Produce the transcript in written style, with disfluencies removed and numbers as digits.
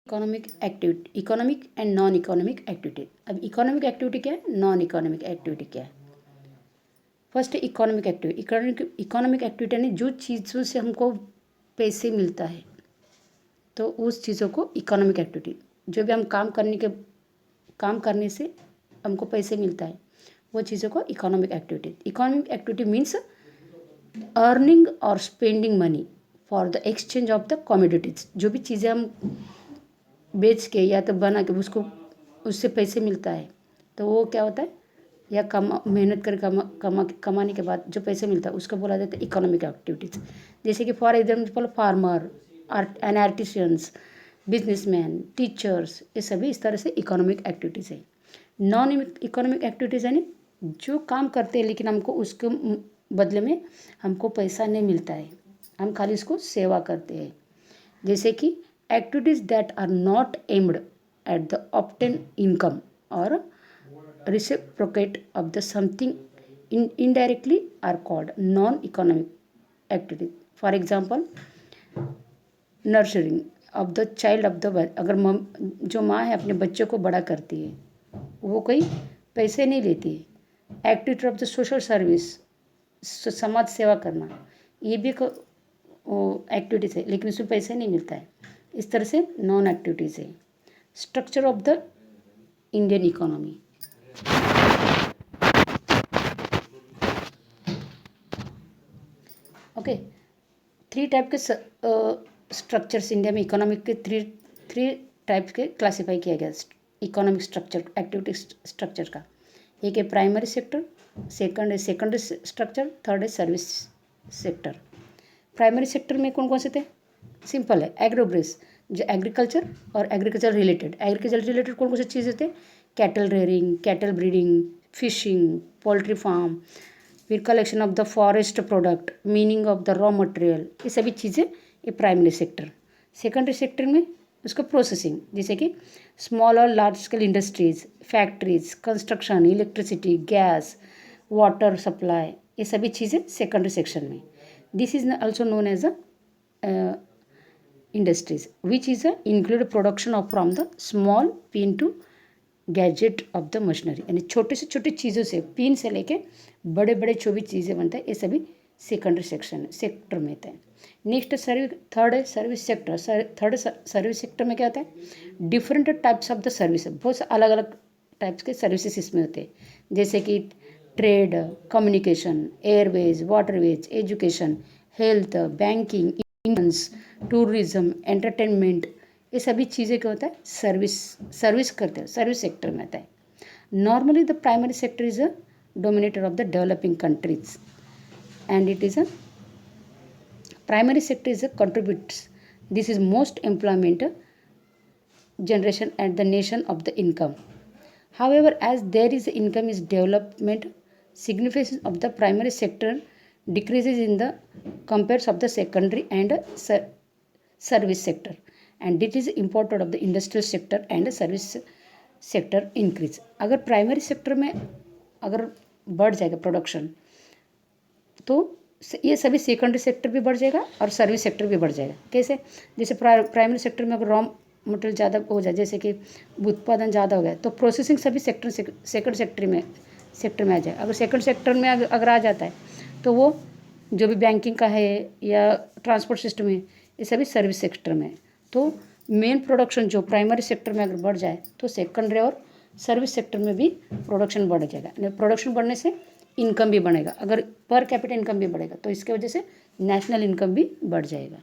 Economic and non economic activity. अब economic activity क्या है, नॉन इकोनॉमिक एक्टिविटी क्या है। First economic activity. Economic activity यानी जो चीज़ों से हमको पैसे मिलता है, तो उस चीज़ों को इकोनॉमिक एक्टिविटी, जो भी हम काम करने से हमको पैसे मिलता है, वो चीज़ों को इकोनॉमिक एक्टिविटी मीन्स अर्निंग और spending money for the exchange of the commodities. जो भी चीज़ें हम बेच के या तो बना के उससे पैसे मिलता है, तो वो क्या होता है, या मेहनत कर कमाने के बाद जो पैसे मिलता है उसको बोला जाता है इकोनॉमिक एक्टिविटीज़। जैसे कि for example farmer, artisans, businessman, teachers, ये सभी इस तरह से इकोनॉमिक एक्टिविटीज़ है। नॉन इकोनॉमिक एक्टिविटीज़ यानी जो काम करते हैं लेकिन हमको उसके बदले में हमको पैसा नहीं मिलता है, हम खाली उसको सेवा करते हैं। जैसे कि activities that are not aimed at the obtain income और reciprocate of the something indirectly are called non-economic activity. For example, nurturing of the child of the अगर जो माँ है अपने बच्चों को बड़ा करती है, वो कोई पैसे नहीं लेती है। Activity of the social service, समाज सेवा करना, ये भी एक एक्टिविटीज़ है लेकिन उसमें पैसे नहीं मिलता है। इस तरह से नॉन एक्टिविटीज़ है। Structure of the Indian economy. Okay, three type के स्ट्रक्चर्स इंडिया में इकोनॉमिक के थ्री टाइप के क्लासीफाई किया गया इकोनॉमिक स्ट्रक्चर, एक्टिविटी स्ट्रक्चर का। एक है प्राइमरी सेक्टर, सेकंड है सेकेंडरी स्ट्रक्चर, थर्ड है सर्विस सेक्टर। प्राइमरी सेक्टर में कौन कौन से थे, सिंपल है, एग्रोब्रेस जो एग्रीकल्चर और एग्रीकल्चर रिलेटेड कौन कौन से चीज़ें थे, cattle rearing, cattle breeding, fishing, poultry farm, फिर collection of the forest product, meaning of the raw material, ये सभी चीज़ें ये प्राइमरी सेक्टर। सेकेंडरी सेक्टर में उसका प्रोसेसिंग, जैसे कि स्मॉल और large scale industries, factories, construction, electricity, gas, water supply, ये सभी चीज़ें सेकेंडरी सेक्शन में। This is also known as a industries which is include production of from the small pin to gadget of the machinery, यानी छोटे से छोटी चीज़ों से, पिन से लेके बड़े बड़े जो भी चीज़ें बनते हैं, ये सभी सेकेंडरी सेक्टर में होता है। नेक्स्ट थर्ड है service sector. Third service sector में क्या होता है, different types of the service, बहुत से अलग अलग टाइप्स के सर्विसेज इसमें होते हैं, जैसे कि trade, communication, Airways, waterways, education, health, banking, insurance, tourism, entertainment, ये सभी चीज़ें क्या होता है, सर्विस करते हैं, सर्विस सेक्टर में आता है। Normally the primary sector is a dominator of the developing countries and it is a primary sector is a contributes, this is most employment generation at the nation of the income. However, as there is income is development, significance of the primary sector decreases in the compares of the secondary and service sector, and it is important of the industrial sector and service sector increase. अगर primary sector में अगर बढ़ जाएगा production, तो ये सभी secondary sector भी बढ़ जाएगा और सर्विस सेक्टर भी बढ़ जाएगा। कैसे, जैसे प्राइमरी सेक्टर में अगर रॉ मटेरियल ज़्यादा हो जाए, जैसे कि उत्पादन ज़्यादा हो गया, तो प्रोसेसिंग सभी सेकंड सेक्टर में आ जाए। अगर सेकंड सेक्टर में अगर आ जाता है, तो वो जो भी बैंकिंग का है या ट्रांसपोर्ट सिस्टम है, ये सभी सर्विस सेक्टर में है। तो मेन प्रोडक्शन जो प्राइमरी सेक्टर में अगर बढ़ जाए, तो सेकेंडरी और सर्विस सेक्टर में भी प्रोडक्शन बढ़ जाएगा। प्रोडक्शन बढ़ने से इनकम भी बढ़ेगा, अगर पर कैपिटा इनकम भी बढ़ेगा, तो इसके वजह से नेशनल इनकम भी बढ़ जाएगा।